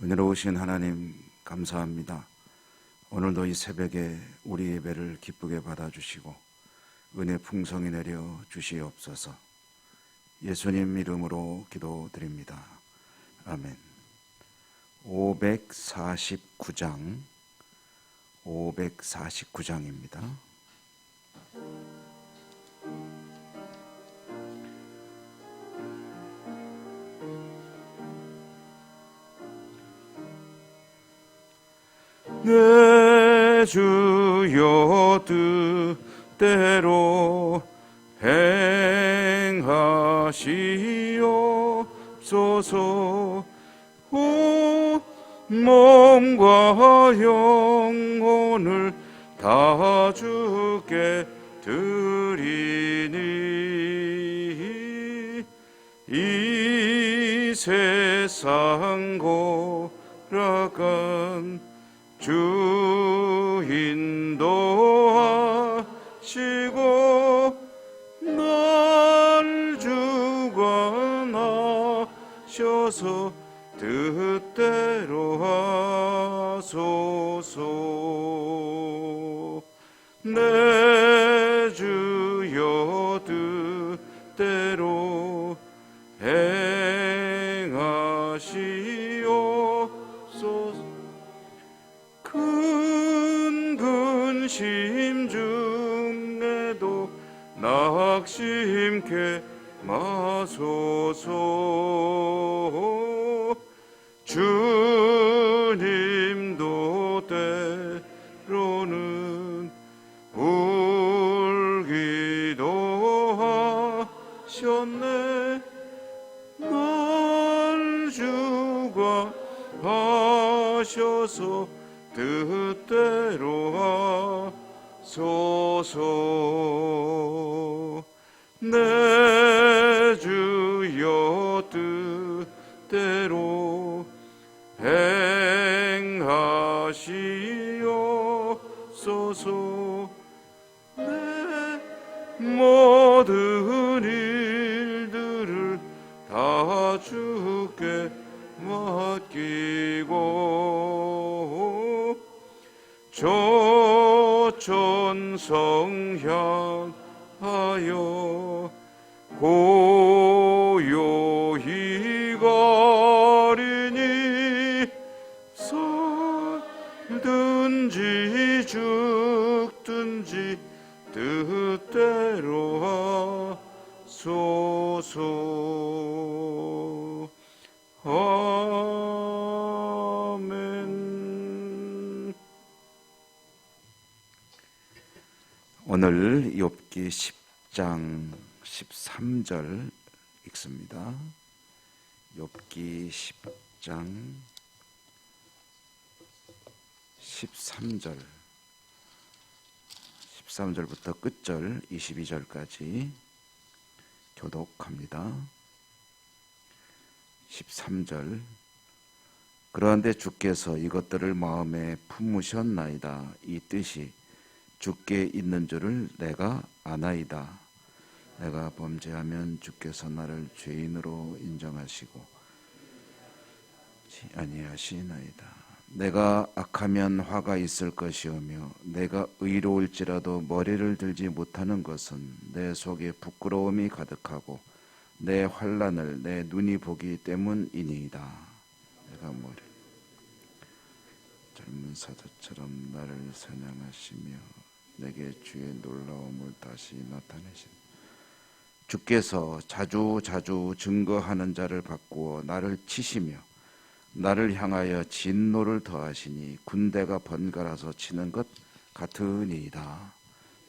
은혜로우신 하나님 감사합니다. 오늘도 이 새벽에 우리 예배를 기쁘게 받아주시고 은혜 풍성히 내려 주시옵소서. 예수님 이름으로 기도드립니다. 아멘. 549장 549장입니다. 내 주여 뜻대로 행하시옵소서. 오 몸과 영혼을 다 주께 드리니 이 세상 고락한 주 인도하시고 날 주관하셔서 뜻대로 하소서. 내 주여 뜻대로 행하시옵소서. 근심 중에도 낙심케 마소서. 주님도 때로는 울기도 하셨네. 날 주관하셔서 뜻대로 하소서. 내 주여 뜻대로 행하시옵소서. 내 모든 일들을 다 주께 맡기고 조천성 향하여 고요히 가리니 살든지 죽든지 뜻대로 하소서. 아멘. 오늘 욥기 10장 13절 읽습니다. 욥기 10장 13절 13절부터 끝절 22절까지 교독합니다. 13절. 그러한데 주께서 이것들을 마음에 품으셨나이다. 이 뜻이 주께 있는 줄을 내가 아나이다. 내가 범죄하면 주께서 나를 죄인으로 인정하시고 아니하시나이다. 내가 악하면 화가 있을 것이오며 내가 의로울지라도 머리를 들지 못하는 것은 내 속에 부끄러움이 가득하고 내 환난을 내 눈이 보기 때문이니이다. 내가 머리 젊은 사자처럼 나를 사냥하시며 내게 주의 놀라움을 다시 나타내신 주께서 자주 증거하는 자를 바꾸어 나를 치시며 나를 향하여 진노를 더하시니 군대가 번갈아서 치는 것 같으니이다.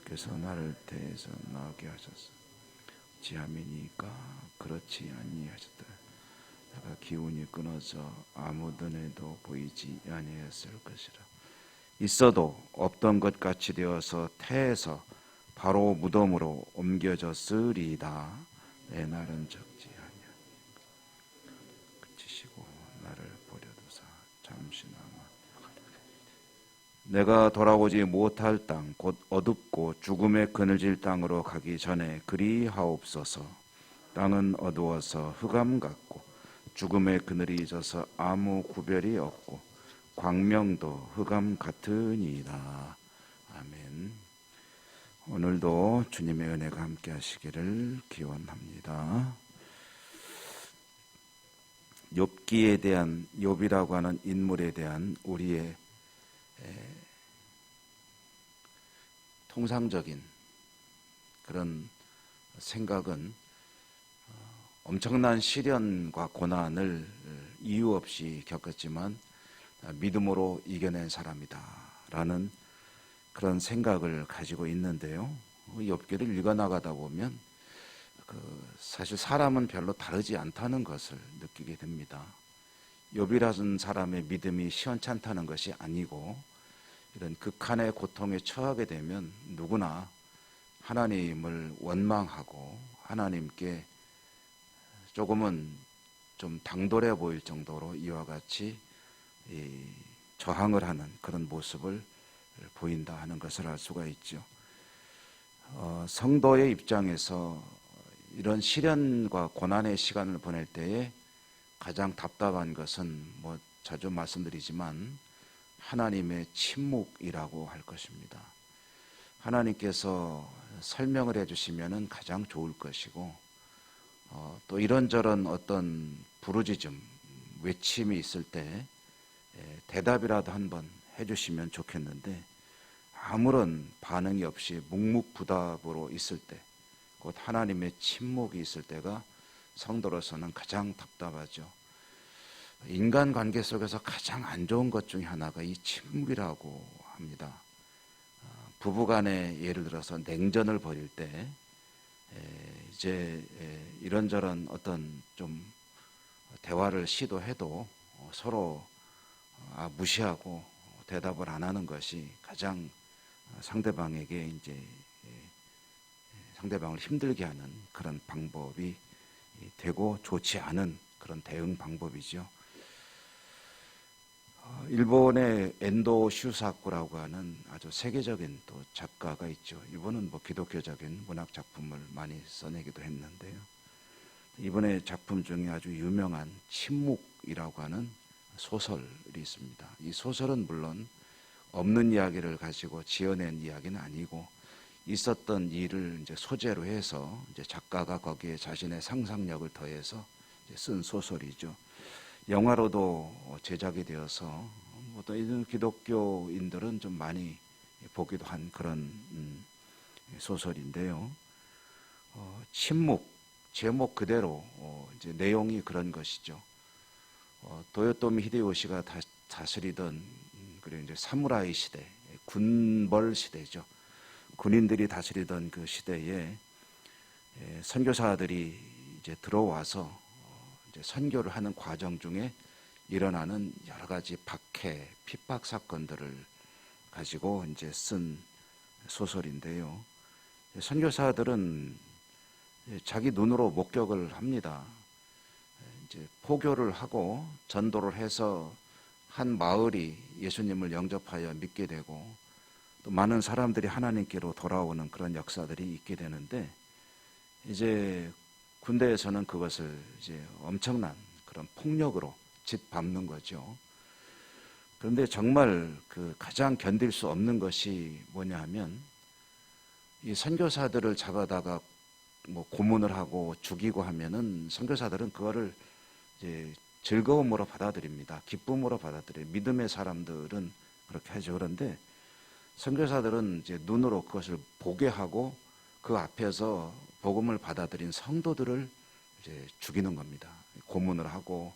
그래서 나를 대해서 나오게 하셨어. 지함이니까 그렇지 아니하셨다. 내가 기운이 끊어져 아무 눈에도 보이지 아니했을 것이라. 있어도 없던 것 같이 되어서 태에서 바로 무덤으로 옮겨졌으리이다. 내 날은 적지 아니하니 그치시고 나를 버려두사 잠시나마 내가 돌아오지 못할 땅 곧 어둡고 죽음의 그늘질 땅으로 가기 전에 그리하옵소서. 땅은 어두워서 흑암 같고 죽음의 그늘이 져서 아무 구별이 없고 광명도 흑암 같으니이다. 아멘. 오늘도 주님의 은혜가 함께 하시기를 기원합니다. 욥기에 대한, 욥이라고 하는 인물에 대한 우리의 통상적인 그런 생각은 엄청난 시련과 고난을 이유 없이 겪었지만 믿음으로 이겨낸 사람이다 라는 그런 생각을 가지고 있는데요. 욥기를 읽어나가다 보면 사실 사람은 별로 다르지 않다는 것을 느끼게 됩니다. 욥이라는 사람의 믿음이 시원찮다는 것이 아니고 이런 극한의 고통에 처하게 되면 누구나 하나님을 원망하고 하나님께 조금은 좀 당돌해 보일 정도로 이와 같이 저항을 하는 그런 모습을 보인다 하는 것을 알 수가 있죠. 성도의 입장에서 이런 시련과 고난의 시간을 보낼 때에 가장 답답한 것은 자주 말씀드리지만 하나님의 침묵이라고 할 것입니다. 하나님께서 설명을 해주시면 가장 좋을 것이고 또 이런저런 어떤 부르짖음, 외침이 있을 때 대답이라도 한번 해주시면 좋겠는데 아무런 반응이 없이 묵묵부답으로 있을 때, 곧 하나님의 침묵이 있을 때가 성도로서는 가장 답답하죠. 인간관계 속에서 가장 안 좋은 것 중에 하나가 이 침묵이라고 합니다. 부부간에 예를 들어서 냉전을 벌일 때 이제 이런저런 어떤 좀 대화를 시도해도 서로 무시하고 대답을 안 하는 것이 가장 상대방에게 이제 상대방을 힘들게 하는 그런 방법이 되고 좋지 않은 그런 대응 방법이죠. 일본의 엔도 슈사쿠라고 하는 아주 세계적인 또 작가가 있죠. 이분은 기독교적인 문학 작품을 많이 써내기도 했는데요. 이번에 작품 중에 아주 유명한 침묵이라고 하는 소설이 있습니다. 이 소설은 물론 없는 이야기를 가지고 지어낸 이야기는 아니고 있었던 일을 이제 소재로 해서 이제 작가가 거기에 자신의 상상력을 더해서 이제 쓴 소설이죠. 영화로도 제작이 되어서 어떤 기독교인들은 좀 많이 보기도 한 그런 소설인데요. 침묵, 제목 그대로 이제 내용이 그런 것이죠. 도요토미 히데요시가 다스리던 그리고 이제 사무라이 시대, 군벌 시대죠. 군인들이 다스리던 그 시대에 선교사들이 이제 들어와서 이제 선교를 하는 과정 중에 일어나는 여러 가지 박해, 핍박 사건들을 가지고 이제 쓴 소설인데요. 선교사들은 자기 눈으로 목격을 합니다. 이제 포교를 하고 전도를 해서 한 마을이 예수님을 영접하여 믿게 되고 또 많은 사람들이 하나님께로 돌아오는 그런 역사들이 있게 되는데 이제 군대에서는 그것을 이제 엄청난 그런 폭력으로 짓밟는 거죠. 그런데 정말 그 가장 견딜 수 없는 것이 뭐냐 하면 이 선교사들을 잡아다가 고문을 하고 죽이고 하면은 선교사들은 그거를 이제 즐거움으로 받아들입니다. 기쁨으로 받아들여요. 믿음의 사람들은 그렇게 하죠. 그런데 선교사들은 이제 눈으로 그것을 보게 하고 그 앞에서 복음을 받아들인 성도들을 이제 죽이는 겁니다. 고문을 하고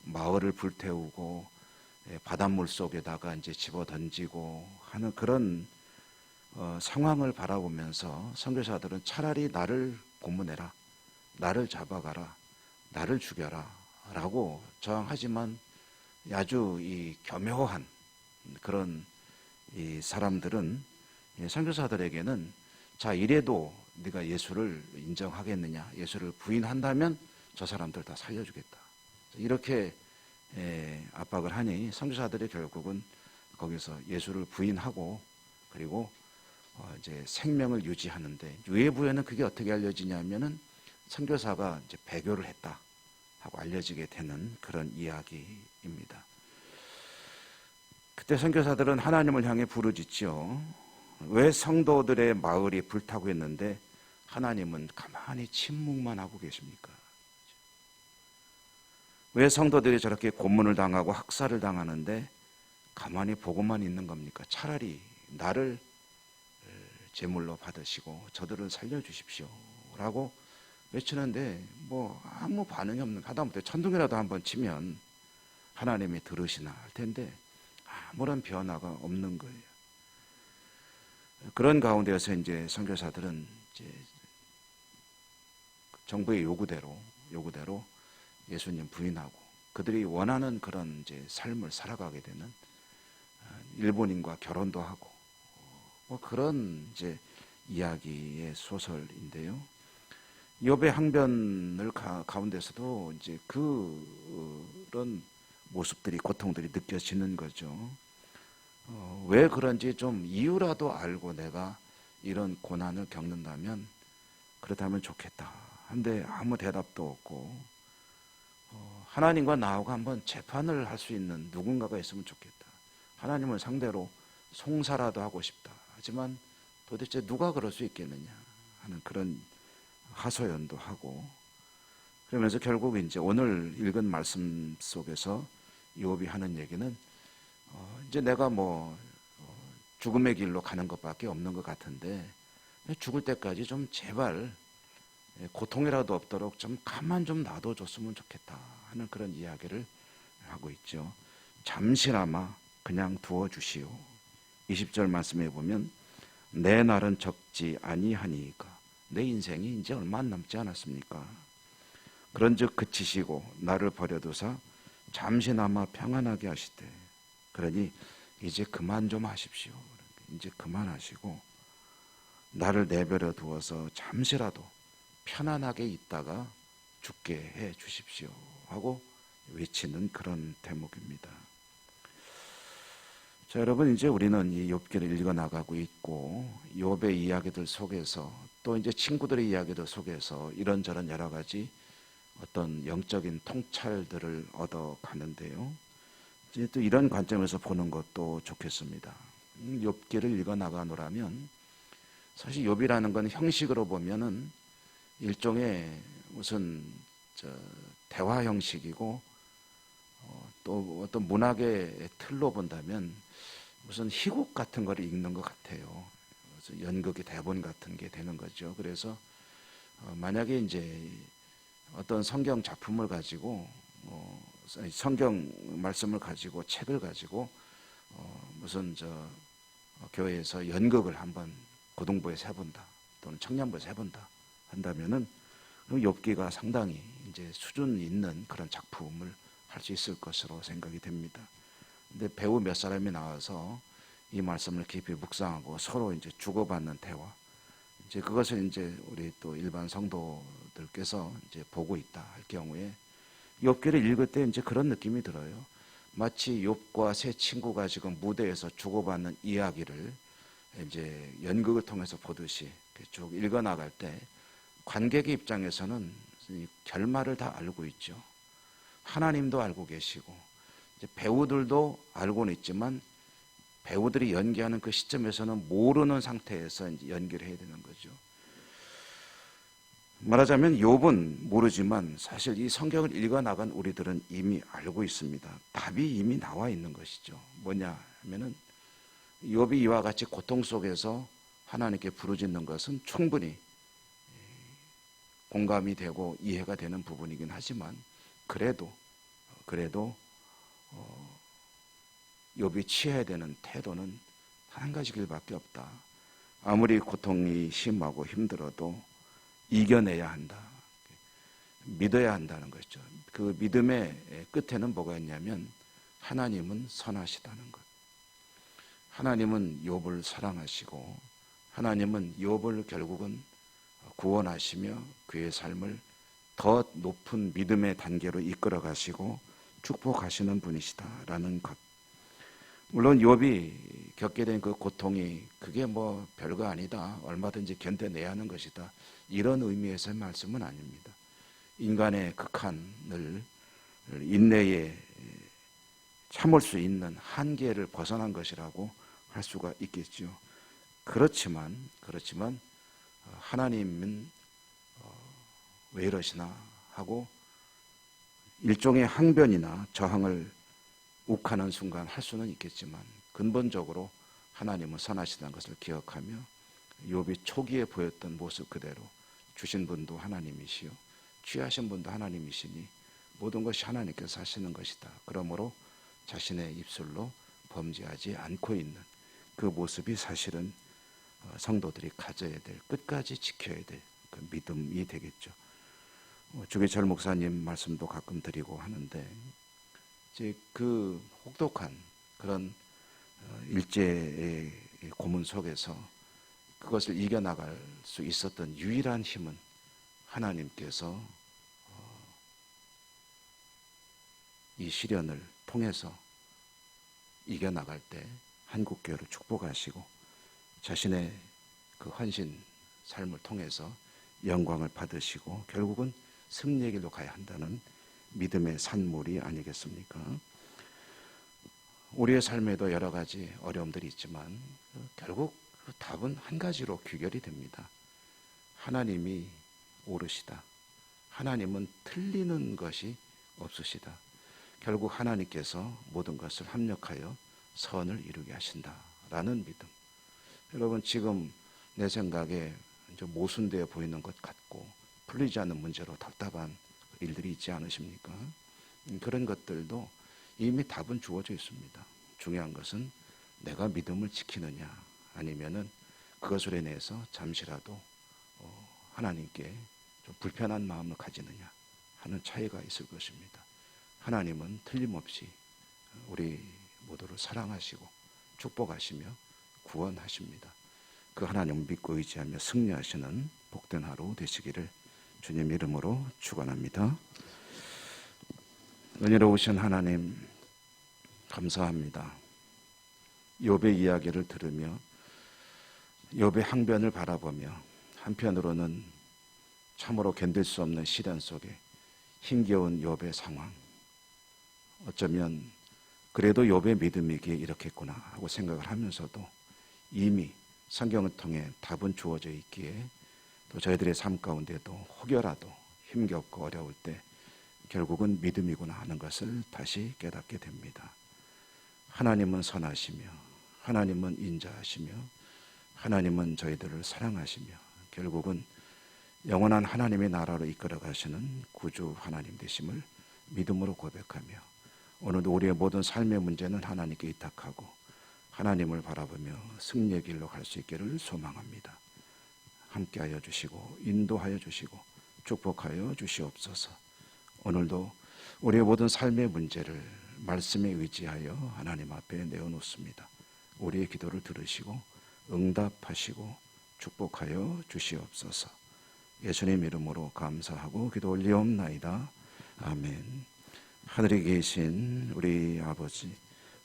마을을 불태우고 바닷물 속에다가 이제 집어 던지고 하는 그런 상황을 바라보면서 선교사들은 차라리 나를 고문해라, 나를 잡아가라, 나를 죽여라 라고 저항하지만 아주 이 교묘한 그런 이 사람들은 선교사들에게는 자 이래도 네가 예수를 인정하겠느냐, 예수를 부인한다면 저 사람들 다 살려주겠다 이렇게 압박을 하니 선교사들이 결국은 거기서 예수를 부인하고 그리고 이제 생명을 유지하는데 유해부에는 그게 어떻게 알려지냐면은 선교사가 이제 배교를 했다 하고 알려지게 되는 그런 이야기입니다. 그때 선교사들은 하나님을 향해 부르짖죠. 왜 성도들의 마을이 불타고 있는데 하나님은 가만히 침묵만 하고 계십니까? 왜 성도들이 저렇게 고문을 당하고 학살을 당하는데 가만히 보고만 있는 겁니까? 차라리 나를 제물로 받으시고 저들을 살려주십시오 라고 외치는데 뭐 아무 반응이 없는, 하다못해 천둥이라도 한번 치면 하나님이 들으시나 할 텐데 아무런 변화가 없는 거예요. 그런 가운데서 이제 선교사들은 이제 정부의 요구대로 예수님 부인하고 그들이 원하는 그런 이제 삶을 살아가게 되는, 일본인과 결혼도 하고 뭐 그런 이제 이야기의 소설인데요. 욥의 항변을 가운데서도 이제 그런 모습들이, 고통들이 느껴지는 거죠. 왜 그런지 좀 이유라도 알고 내가 이런 고난을 겪는다면 그렇다면 좋겠다. 근데 아무 대답도 없고 하나님과 나하고 한번 재판을 할 수 있는 누군가가 있으면 좋겠다. 하나님을 상대로 송사라도 하고 싶다. 하지만 도대체 누가 그럴 수 있겠느냐 하는 그런 하소연도 하고, 그러면서 결국 이제 오늘 읽은 말씀 속에서 욥이 하는 얘기는 이제 내가 뭐 죽음의 길로 가는 것밖에 없는 것 같은데 죽을 때까지 좀 제발 고통이라도 없도록 좀 가만 좀 놔둬줬으면 좋겠다 하는 그런 이야기를 하고 있죠. 잠시나마 그냥 두어주시오. 20절 말씀에 보면 내 날은 적지 아니하니까, 내 인생이 이제 얼마 안 남지 않았습니까? 그런즉 그치시고 나를 버려두사 잠시나마 평안하게 하시되, 그러니 이제 그만 좀 하십시오. 이제 그만하시고 나를 내버려 두어서 잠시라도 편안하게 있다가 죽게 해 주십시오 하고 외치는 그런 대목입니다. 자, 여러분, 이제 우리는 이 욥기를 읽어 나가고 있고 욥의 이야기들 속에서 또 이제 친구들의 이야기들 속에서 이런저런 여러 가지 어떤 영적인 통찰들을 얻어 가는데요. 이제 또 이런 관점에서 보는 것도 좋겠습니다. 욥기를 읽어 나가노라면 사실 욥이라는 건 형식으로 보면은 일종의 무슨 대화 형식이고, 또 어떤 문학의 틀로 본다면 무슨 희곡 같은 걸 읽는 것 같아요. 그래서 연극의 대본 같은 게 되는 거죠. 그래서 만약에 이제 어떤 성경 작품을 가지고 성경 말씀을 가지고 책을 가지고 무슨 교회에서 연극을 한번 고등부에서 해본다 또는 청년부에서 해본다 한다면은 욥기가 상당히 이제 수준 있는 그런 작품을 할 수 있을 것으로 생각이 됩니다. 근데 배우 몇 사람이 나와서 이 말씀을 깊이 묵상하고 서로 이제 주고받는 대화, 이제 그것을 이제 우리 또 일반 성도들께서 이제 보고 있다 할 경우에 욥기를 읽을 때 이제 그런 느낌이 들어요. 마치 욥과 세 친구가 지금 무대에서 주고받는 이야기를 이제 연극을 통해서 보듯이 쭉 읽어 나갈 때 관객의 입장에서는 결말을 다 알고 있죠. 하나님도 알고 계시고 이제 배우들도 알고는 있지만 배우들이 연기하는 그 시점에서는 모르는 상태에서 이제 연기를 해야 되는 거죠. 말하자면 욥은 모르지만 사실 이 성경을 읽어 나간 우리들은 이미 알고 있습니다. 답이 이미 나와 있는 것이죠. 뭐냐 하면은 욥이 이와 같이 고통 속에서 하나님께 부르짖는 것은 충분히 공감이 되고 이해가 되는 부분이긴 하지만 그래도 욥이 취해야 되는 태도는 한 가지 길밖에 없다. 아무리 고통이 심하고 힘들어도 이겨내야 한다. 믿어야 한다는 것이죠. 그 믿음의 끝에는 뭐가 있냐면 하나님은 선하시다는 것. 하나님은 욥을 사랑하시고 하나님은 욥을 결국은 구원하시며 그의 삶을 더 높은 믿음의 단계로 이끌어 가시고 축복하시는 분이시다라는 것. 물론 욥이 겪게 된 그 고통이 그게 뭐 별거 아니다, 얼마든지 견뎌내야 하는 것이다, 이런 의미에서의 말씀은 아닙니다. 인간의 극한을 인내에 참을 수 있는 한계를 벗어난 것이라고 할 수가 있겠죠. 그렇지만 하나님은 왜 이러시나 하고 일종의 항변이나 저항을 욱하는 순간 할 수는 있겠지만 근본적으로 하나님은 선하시다는 것을 기억하며 욥이 초기에 보였던 모습 그대로 주신 분도 하나님이시요 취하신 분도 하나님이시니 모든 것이 하나님께서 하시는 것이다. 그러므로 자신의 입술로 범죄하지 않고 있는 그 모습이 사실은 성도들이 가져야 될, 끝까지 지켜야 될 그 믿음이 되겠죠. 주기철 목사님 말씀도 가끔 드리고 하는데 이제 그 혹독한 그런 일제의 고문 속에서 그것을 이겨나갈 수 있었던 유일한 힘은 하나님께서 이 시련을 통해서 이겨나갈 때 한국교회를 축복하시고 자신의 그 헌신 삶을 통해서 영광을 받으시고 결국은 승리의 길로 가야 한다는 믿음의 산물이 아니겠습니까? 우리의 삶에도 여러 가지 어려움들이 있지만 결국 그 답은 한 가지로 귀결이 됩니다. 하나님이 옳으시다. 하나님은 틀리는 것이 없으시다. 결국 하나님께서 모든 것을 합력하여 선을 이루게 하신다라는 믿음. 여러분 지금 내 생각에 모순되어 보이는 것 같고 풀리지 않는 문제로 답답한 일들이 있지 않으십니까? 그런 것들도 이미 답은 주어져 있습니다. 중요한 것은 내가 믿음을 지키느냐 아니면은 그것으로 인해서 잠시라도 하나님께 좀 불편한 마음을 가지느냐 하는 차이가 있을 것입니다. 하나님은 틀림없이 우리 모두를 사랑하시고 축복하시며 구원하십니다. 그 하나님을 믿고 의지하며 승리하시는 복된 하루 되시기를 주님 이름으로 축원합니다. 은혜로우신 하나님 감사합니다. 욥의 이야기를 들으며 욥의 항변을 바라보며 한편으로는 참으로 견딜 수 없는 시련 속에 힘겨운 욥의 상황, 어쩌면 그래도 욥의 믿음이기에 이렇겠구나 하고 생각을 하면서도 이미 성경을 통해 답은 주어져 있기에 또 저희들의 삶 가운데도 혹여라도 힘겹고 어려울 때 결국은 믿음이구나 하는 것을 다시 깨닫게 됩니다. 하나님은 선하시며 하나님은 인자하시며 하나님은 저희들을 사랑하시며 결국은 영원한 하나님의 나라로 이끌어 가시는 구주 하나님 되심을 믿음으로 고백하며 오늘도 우리의 모든 삶의 문제는 하나님께 의탁하고 하나님을 바라보며 승리의 길로 갈 수 있기를 소망합니다. 함께하여 주시고 인도하여 주시고 축복하여 주시옵소서. 오늘도 우리의 모든 삶의 문제를 말씀에 의지하여 하나님 앞에 내어놓습니다. 우리의 기도를 들으시고 응답하시고 축복하여 주시옵소서. 예수님 이름으로 감사하고 기도 올리옵나이다. 아멘. 하늘에 계신 우리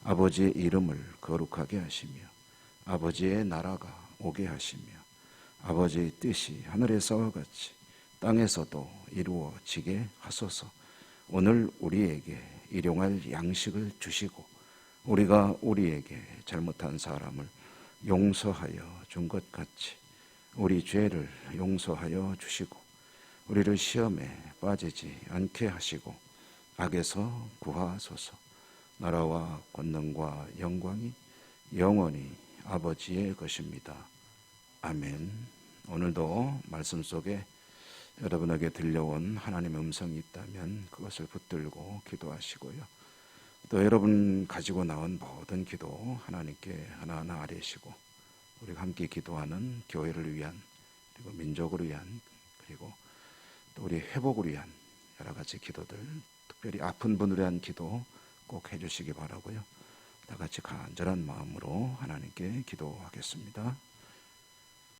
아버지의 이름을 거룩하게 하시며 아버지의 나라가 오게 하시며 아버지의 뜻이 하늘에서와 같이 땅에서도 이루어지게 하소서. 오늘 우리에게 일용할 양식을 주시고 우리가 우리에게 잘못한 사람을 용서하여 준 것 같이 우리 죄를 용서하여 주시고 우리를 시험에 빠지지 않게 하시고 악에서 구하소서. 나라와 권능과 영광이 영원히 아버지의 것입니다. 아멘. 오늘도 말씀 속에 여러분에게 들려온 하나님의 음성이 있다면 그것을 붙들고 기도하시고요. 또 여러분 가지고 나온 모든 기도 하나님께 하나하나 아뢰시고 우리가 함께 기도하는 교회를 위한 그리고 민족을 위한 그리고 또 우리 회복을 위한 여러 가지 기도들, 특별히 아픈 분을 위한 기도 꼭 해주시기 바라고요. 다 같이 간절한 마음으로 하나님께 기도하겠습니다.